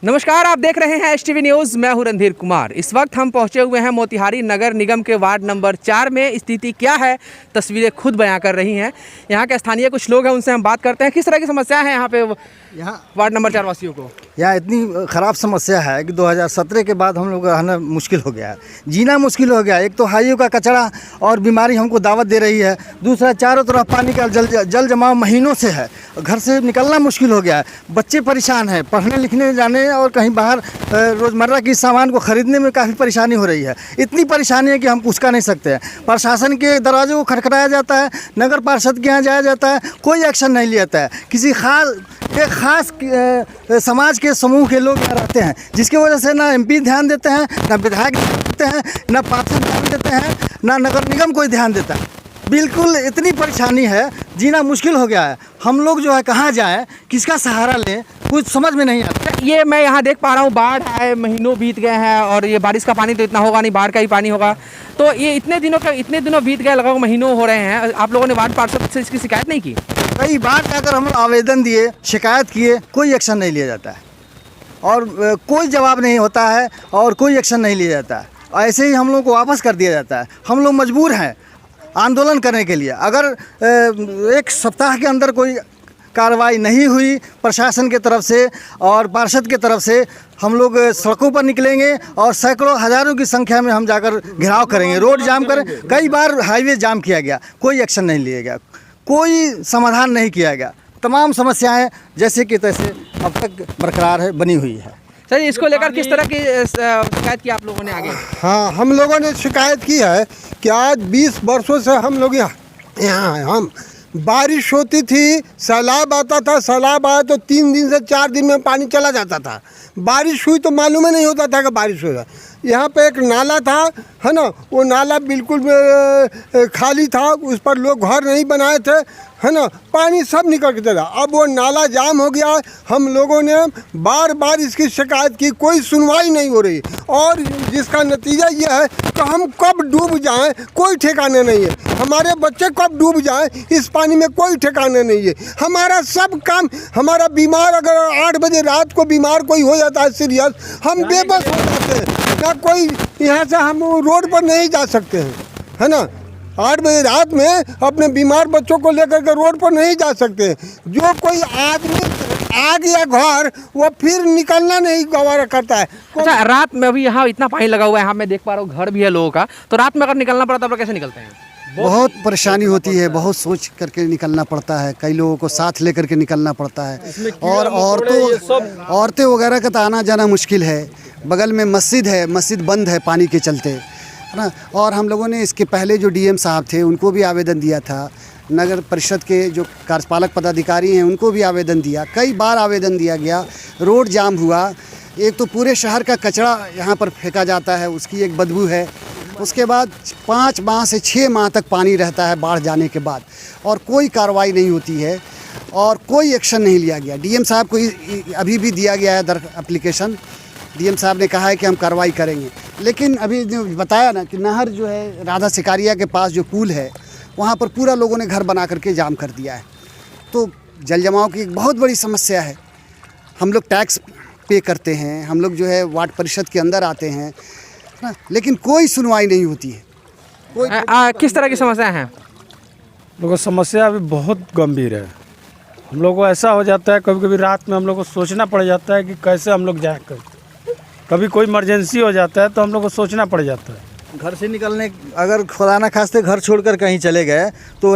नमस्कार, आप देख रहे हैं एसटीवी न्यूज़। मैं हूं रणधीर कुमार। इस वक्त हम पहुंचे हुए हैं मोतिहारी नगर निगम के वार्ड नंबर 4 में। स्थिति क्या है, तस्वीरें खुद बयां कर रही हैं। यहां के स्थानीय कुछ लोग हैं, उनसे हम बात करते हैं। किस तरह की समस्या है यहाँ पे यहाँ वार्ड नंबर 4 वासियों को? यहाँ इतनी ख़राब समस्या है कि 2017 के बाद हम लोग रहना मुश्किल हो गया है, जीना मुश्किल हो गया है। एक तो हाईवे का कचरा और बीमारी हमको दावत दे रही है, दूसरा चारों तरफ पानी का जल जमाव महीनों से है। घर से निकलना मुश्किल हो गया है, बच्चे परेशान हैं, पढ़ने लिखने जाने और कहीं बाहर रोज़मर्रा की सामान को ख़रीदने में काफ़ी परेशानी हो रही है। इतनी परेशानी है कि हम कुछ कर नहीं सकते हैं। प्रशासन के दरवाजे को खटखटाया जाता है, नगर पार्षद के यहाँ जाया जाता है, कोई एक्शन नहीं लिया जाता है। किसी एक खास समाज के समूह के लोग यहाँ रहते हैं, जिसकी वजह से ना एमपी ध्यान देते हैं, ना विधायक ध्यान देते हैं, ना पार्षद ध्यान देते हैं, ना नगर निगम कोई ध्यान देता है। बिल्कुल इतनी परेशानी है, जीना मुश्किल हो गया है। हम लोग जो है कहाँ जाएं, किसका सहारा लें, कुछ समझ में नहीं आता। ये मैं यहाँ देख पा रहा हूँ, बाढ़ है, महीनों बीत गए हैं और ये बारिश का पानी तो इतना होगा नहीं, बाढ़ का ही पानी होगा। तो ये इतने दिनों बीत गए, लगभग महीनों हो रहे हैं। आप लोगों ने वार्ड पार्षद से इसकी शिकायत नहीं की? कई बार जाकर हम आवेदन दिए, शिकायत किए, कोई एक्शन नहीं लिया जाता है और कोई जवाब नहीं होता है और कोई एक्शन नहीं लिया जाता है। ऐसे ही हम लोग को वापस कर दिया जाता है। हम लोग मजबूर हैं आंदोलन करने के लिए। अगर एक सप्ताह के अंदर कोई कार्रवाई नहीं हुई प्रशासन के तरफ से और पार्षद के तरफ से, हम लोग सड़कों पर निकलेंगे और सैकड़ों हज़ारों की संख्या में हम जाकर घेराव करेंगे, रोड जाम करें। कई बार हाईवे जाम किया गया, कोई एक्शन नहीं लिया गया, कोई समाधान नहीं किया गया। तमाम समस्याएं जैसे कि तैसे अब तक बरकरार है, बनी हुई है। सर, इसको लेकर किस तरह की शिकायत की आप लोगों ने आगे? हाँ, हम लोगों ने शिकायत की है कि आज 20 वर्षों से हम लोग यहाँ हम बारिश होती थी, सैलाब आता था, सैलाब आया तो 3 दिन से 4 दिन में पानी चला जाता था। बारिश हुई तो मालूम ही नहीं होता था कि बारिश हो रहा। यहाँ पे एक नाला था, है ना, वो नाला बिल्कुल खाली था, उस पर लोग घर नहीं बनाए थे, है ना, पानी सब निकल के चला। अब वो नाला जाम हो गया। हम लोगों ने बार बार इसकी शिकायत की, कोई सुनवाई नहीं हो रही और जिसका नतीजा ये है कि हम कब डूब जाएं कोई ठिकाने नहीं है। हमारे बच्चे कब डूब जाएं इस पानी में कोई ठिकाने नहीं है। हमारा सब काम, हमारा बीमार, अगर 8 बजे रात को बीमार कोई हो जाता है सीरियस, हम बेबस हो जाते हैं। ना कोई यहाँ से हम रोड पर नहीं जा सकते हैं, है ना। 8 बजे रात में अपने बीमार बच्चों को लेकर के रोड पर नहीं जा सकते। जो कोई आदमी आ गया घर, वो फिर निकलना नहीं गवारा करता है। अच्छा, रात में अभी यहाँ इतना पानी लगा हुआ है, यहाँ मैं देख पा रहा हूँ घर भी है लोगों का, तो रात में अगर निकलना पड़ता है तो कैसे निकलते हैं? बहुत परेशानी होती है, बहुत सोच करके निकलना पड़ता है, कई लोगों को साथ लेकर के निकलना पड़ता है। और औरतें वगैरह का तो आना जाना मुश्किल है। बगल में मस्जिद है, मस्जिद बंद है पानी के चलते, है ना। और हम लोगों ने इसके पहले जो डीएम साहब थे उनको भी आवेदन दिया था, नगर परिषद के जो कार्यपालक पदाधिकारी हैं उनको भी आवेदन दिया, कई बार आवेदन दिया गया। रोड जाम हुआ। एक तो पूरे शहर का कचरा यहाँ पर फेंका जाता है, उसकी एक बदबू है। उसके बाद 5 माह से 6 माह तक पानी रहता है बाढ़ जाने के बाद, और कोई कार्रवाई नहीं होती है और कोई एक्शन नहीं लिया गया। डीएम साहब को अभी भी दिया गया है एप्लीकेशन। डीएम साहब ने कहा है कि हम कार्रवाई करेंगे, लेकिन अभी जो बताया ना कि नहर जो है राधा सिकारिया के पास जो पुल है, वहाँ पर पूरा लोगों ने घर बना करके जाम कर दिया है। तो जल जमाव की एक बहुत बड़ी समस्या है। हम लोग टैक्स पे करते हैं, हम लोग जो है वार्ड परिषद के अंदर आते हैं ना, लेकिन कोई सुनवाई नहीं होती है। किस तरह की समस्या है? लोगों को समस्या अभी बहुत गंभीर है। हम लोग को ऐसा हो जाता है, कभी कभी रात में हम लोग को सोचना पड़ जाता है कि कैसे हम लोग जाए। कभी कोई इमरजेंसी हो जाता है तो हम लोग को सोचना पड़ जाता है। घर से निकलने, अगर खुदा ना खास्ते घर छोड़कर कहीं चले गए तो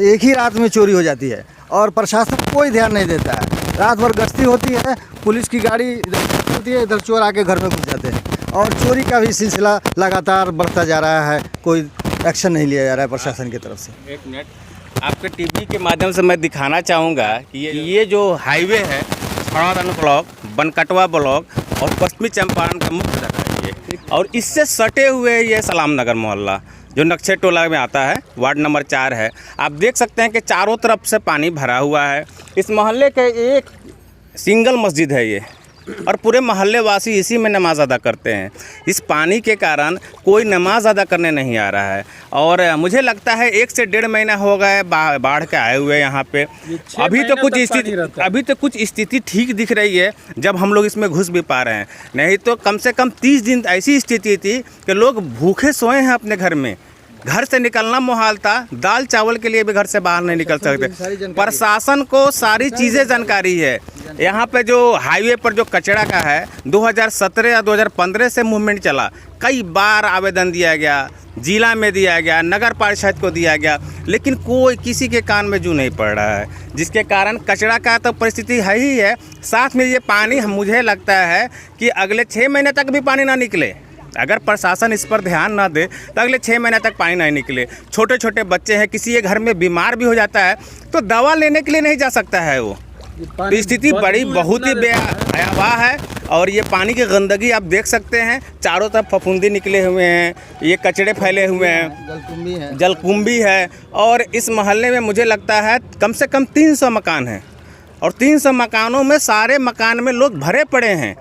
एक ही रात में चोरी हो जाती है और प्रशासन कोई ध्यान नहीं देता है। रात भर गश्ती होती है, पुलिस की गाड़ी इधर होती है, इधर चोर आके घर में घुस जाते हैं और चोरी का भी सिलसिला लगातार बढ़ता जा रहा है। कोई एक्शन नहीं लिया जा रहा है प्रशासन की तरफ से। 1 मिनट, आपके टीवी के माध्यम से मैं दिखाना चाहूँगा कि ये जो हाईवे है, छड़ादान ब्लॉक, बनकटवा ब्लॉक और पश्चिमी चंपारण का मुख्य जगह है ये, और इससे सटे हुए ये सलाम नगर मोहल्ला जो नक्शे टोला में आता है, वार्ड नंबर 4 है। आप देख सकते हैं कि चारों तरफ से पानी भरा हुआ है। इस मोहल्ले के एक सिंगल मस्जिद है ये, और पूरे मोहल्ले वासी इसी में नमाज अदा करते हैं। इस पानी के कारण कोई नमाज अदा करने नहीं आ रहा है। और मुझे लगता है 1 से 1.5 महीना हो गए बाढ़ के आए हुए यहाँ पे। अभी तो कुछ स्थिति ठीक दिख रही है जब हम लोग इसमें घुस भी पा रहे हैं, नहीं तो कम से कम 30 दिन ऐसी स्थिति थी कि लोग भूखे सोए हैं अपने घर में। घर से निकलना मुहाल था, दाल चावल के लिए भी घर से बाहर नहीं निकल सकते। प्रशासन को सारी चीज़ें जानकारी है। यहाँ पे जो हाईवे पर जो कचरा का है 2017 या 2015 से मूवमेंट चला, कई बार आवेदन दिया गया, जिला में दिया गया, नगर परिषद को दिया गया, लेकिन कोई किसी के कान में जू नहीं पड़ रहा है, जिसके कारण कचरा का तो परिस्थिति है ही है। साथ में ये पानी मुझे लगता है कि अगले 6 महीने तक भी पानी ना निकले। अगर प्रशासन इस पर ध्यान ना दे तो अगले 6 महीने तक पानी नहीं निकले। छोटे छोटे बच्चे हैं, किसी के घर में बीमार भी हो जाता है तो दवा लेने के लिए नहीं जा सकता है वो। तो स्थिति बहुत ही भयावह है। और ये पानी की गंदगी आप देख सकते हैं, चारों तरफ फफूंदी निकले हुए हैं, ये कचड़े फैले हुए हैं, जलकुंभी है। और इस मोहल्ले में मुझे लगता है कम से कम 300 मकान हैं और 300 मकानों में सारे मकान में लोग भरे पड़े हैं।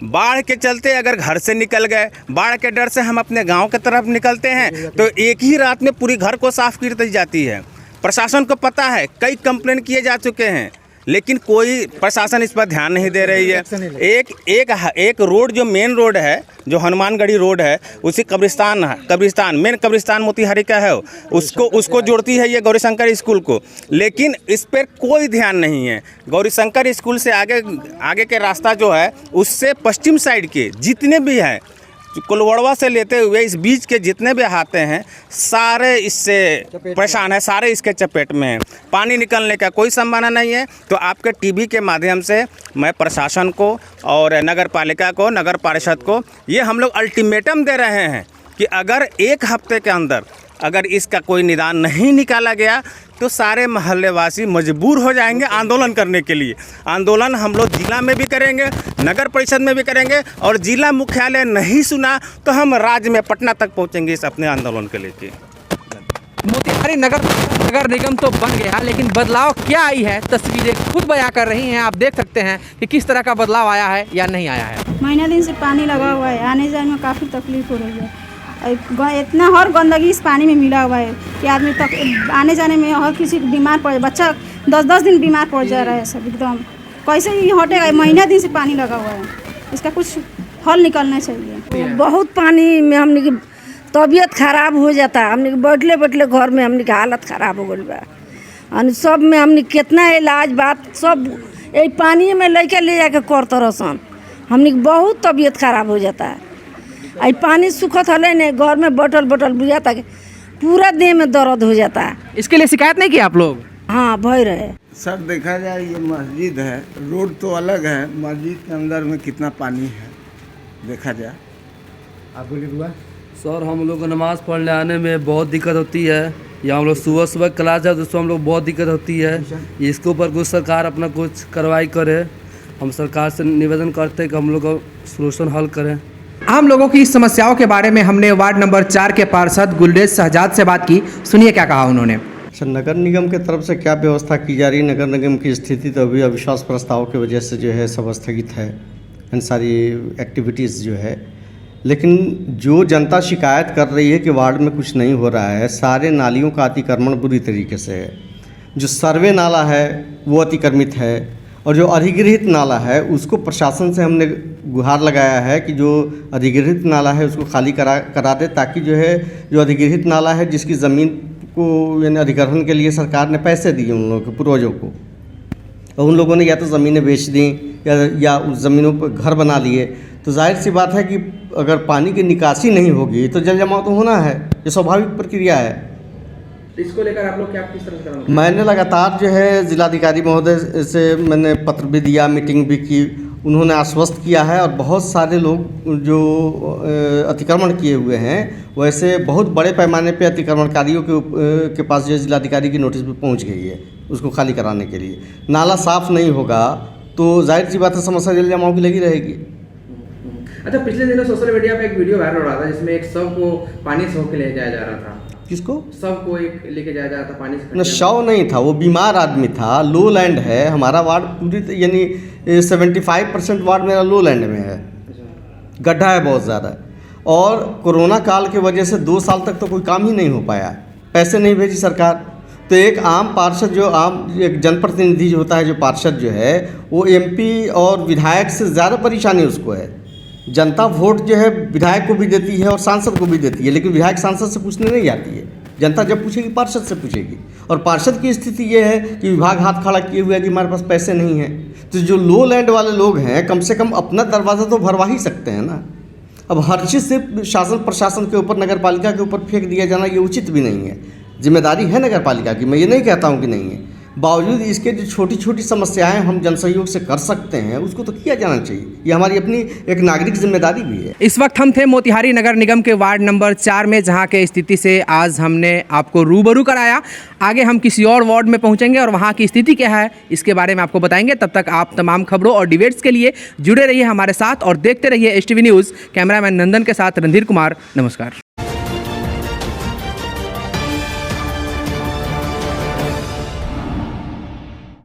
बाढ़ के चलते अगर घर से निकल गए, बाढ़ के डर से हम अपने गांव की तरफ निकलते हैं तो एक ही रात में पूरी घर को साफ कर दी जाती है। प्रशासन को पता है, कई कंप्लेन किए जा चुके हैं, लेकिन कोई प्रशासन इस पर ध्यान नहीं दे रही है। एक रोड जो मेन रोड है, जो हनुमानगढ़ी रोड है, उसी कब्रिस्तान मेन कब्रिस्तान मोतिहारी का है, उसको जोड़ती है ये गौरीशंकर स्कूल को, लेकिन इस पर कोई ध्यान नहीं है। गौरीशंकर स्कूल से आगे के रास्ता जो है, उससे पश्चिम साइड के जितने भी हैं, कुलवड़वा से लेते हुए इस बीच के जितने भी आते हैं, सारे इससे परेशान है, सारे इसके चपेट में हैं। पानी निकलने का कोई संभावना नहीं है। तो आपके टीवी के माध्यम से मैं प्रशासन को और नगर पालिका को, नगर परिषद को ये हम लोग अल्टीमेटम दे रहे हैं कि अगर 1 हफ्ते के अंदर अगर इसका कोई निदान नहीं निकाला गया तो सारे मोहल्ले वासी मजबूर हो जाएंगे आंदोलन करने के लिए। आंदोलन हम लोग जिला में भी करेंगे, नगर परिषद में भी करेंगे, और जिला मुख्यालय नहीं सुना तो हम राज्य में पटना तक पहुंचेंगे इस अपने आंदोलन के लेके। मोतिहारी नगर निगम तो बन गया, लेकिन बदलाव क्या आई है तस्वीरें खुद बयां कर रही हैं। आप देख सकते हैं कि किस तरह का बदलाव आया है या नहीं आया है। महीना दिन से पानी लगा हुआ है, आने जाने में काफ़ी तकलीफ हो रही है। इतना हर गंदगी इस पानी में मिला हुआ है कि आदमी तक आने जाने में हर किसी को बीमार पड़, बच्चा 10-10 दिन बीमार पड़ जा रहा है सब एकदम। कैसे ही हटेगा? महीना दिन से पानी लगा हुआ है, इसका कुछ हल निकलना चाहिए। बहुत पानी में हमने की तबीयत खराब हो जाता है। हमने बैठले घर में हमने की हालत खराब हो गई बा। सब में हमने कितना इलाज बात सब यही पानी में लेके ले जाके करते रहसन। हमने बहुत तबीयत खराब हो जाता है। आई पानी सुखत हले नहीं, घर में बटल बुझा तक पूरा देह में दर्द हो जाता है। इसके लिए शिकायत नहीं की आप लोग? हाँ, भय रहे। सर देखा जाए ये मस्जिद है, रोड तो अलग है, मस्जिद के अंदर में कितना पानी है देखा जाए। आप बोलिए बुआ। सर हम लोग को नमाज़ पढ़ने आने में बहुत दिक्कत होती है। या हम लोग सुबह क्लास जाते तो हम लोग बहुत दिक्कत होती है। इसके ऊपर कुछ सरकार अपना कुछ कार्रवाई करे। हम सरकार से निवेदन करते हैं कि हम लोग का सोल्यूशन हल करें। आम लोगों की समस्याओं के बारे में हमने वार्ड नंबर 4 के पार्षद गुलरेज शहजाद से बात की। सुनिए क्या कहा उन्होंने। सर, नगर निगम के तरफ से क्या व्यवस्था की जा रही है? नगर निगम की स्थिति तो अभी अविश्वास प्रस्ताव की वजह से जो है सब स्थगित है, इन सारी एक्टिविटीज़ जो है। लेकिन जो जनता शिकायत कर रही है कि वार्ड में कुछ नहीं हो रहा है, सारे नालियों का अतिक्रमण बुरी तरीके से है। जो सर्वे नाला है वो अतिक्रमित है, और जो अधिग्रहित नाला है उसको प्रशासन से हमने गुहार लगाया है कि जो अधिग्रहित नाला है उसको खाली करा दे, ताकि जो है जो अधिग्रहित नाला है जिसकी ज़मीन को यानी अधिग्रहण के लिए सरकार ने पैसे दिए उन लोगों के पूर्वजों को, और उन लोगों ने या तो ज़मीनें बेच दी या उस ज़मीनों पर घर बना लिए। तो जाहिर सी बात है कि अगर पानी की निकासी नहीं होगी तो जल जमाव तो होना है, ये स्वाभाविक प्रक्रिया है। इसको लेकर आप लोग क्या किस तरह से करेंगे? मैंने लगातार जो है जिलाधिकारी महोदय से मैंने पत्र भी दिया, मीटिंग भी की। उन्होंने आश्वस्त किया है, और बहुत सारे लोग जो अतिक्रमण किए हुए हैं वैसे बहुत बड़े पैमाने पे अतिक्रमणकारियों के पास जो जिलाधिकारी की नोटिस भी पहुंच गई है उसको खाली कराने के लिए। नाला साफ़ नहीं होगा तो जाहिर सी बात है समस्या जल जमाव की लगी रहेगी। अच्छा, पिछले दिनों सोशल मीडिया पे एक वीडियो वायरल हो रहा था जिसमें एक शव को पानी से होकर ले जाया जा रहा था। किसको? सबको एक लेके जाया जा रहा था पानी से? न, शव नहीं था, वो बीमार आदमी था। लो लैंड है हमारा वार्ड, पूरी यानी 75% वार्ड मेरा लो लैंड में है, गड्ढा है बहुत ज़्यादा। और कोरोना काल की वजह से 2 साल तक तो कोई काम ही नहीं हो पाया, पैसे नहीं भेजी सरकार। तो एक आम पार्षद जो एक जनप्रतिनिधि जो होता है, जो पार्षद जो है, वो MP और विधायक से ज़्यादा परेशानी उसको है। जनता वोट जो है विधायक को भी देती है और सांसद को भी देती है, लेकिन विधायक सांसद से पूछने नहीं जाती है। जनता जब पूछेगी पार्षद से पूछेगी। और पार्षद की स्थिति ये है कि विभाग हाथ खड़ा किए हुए है कि हमारे पास पैसे नहीं हैं। तो जो लो लैंड वाले लोग हैं, कम से कम अपना दरवाज़ा तो भरवा ही सकते हैं ना। अब हर चीज़ से शासन प्रशासन के ऊपर, नगर पालिका के ऊपर फेंक दिया जाना ये उचित भी नहीं है। जिम्मेदारी है नगर पालिका की, मैं ये नहीं कहता हूँ कि नहीं है। बावजूद इसके जो छोटी छोटी समस्याएं हम जनसहयोग से कर सकते हैं, उसको तो किया जाना चाहिए। ये हमारी अपनी एक नागरिक जिम्मेदारी भी है। इस वक्त हम थे मोतिहारी नगर निगम के वार्ड नंबर 4 में, जहां के स्थिति से आज हमने आपको रूबरू कराया। आगे हम किसी और वार्ड में पहुंचेंगे और वहां की स्थिति क्या है इसके बारे में आपको बताएंगे। तब तक आप तमाम खबरों और डिबेट्स के लिए जुड़े रहिए हमारे साथ और देखते रहिए STV न्यूज़। कैमरामैन नंदन के साथ रणधीर कुमार, नमस्कार।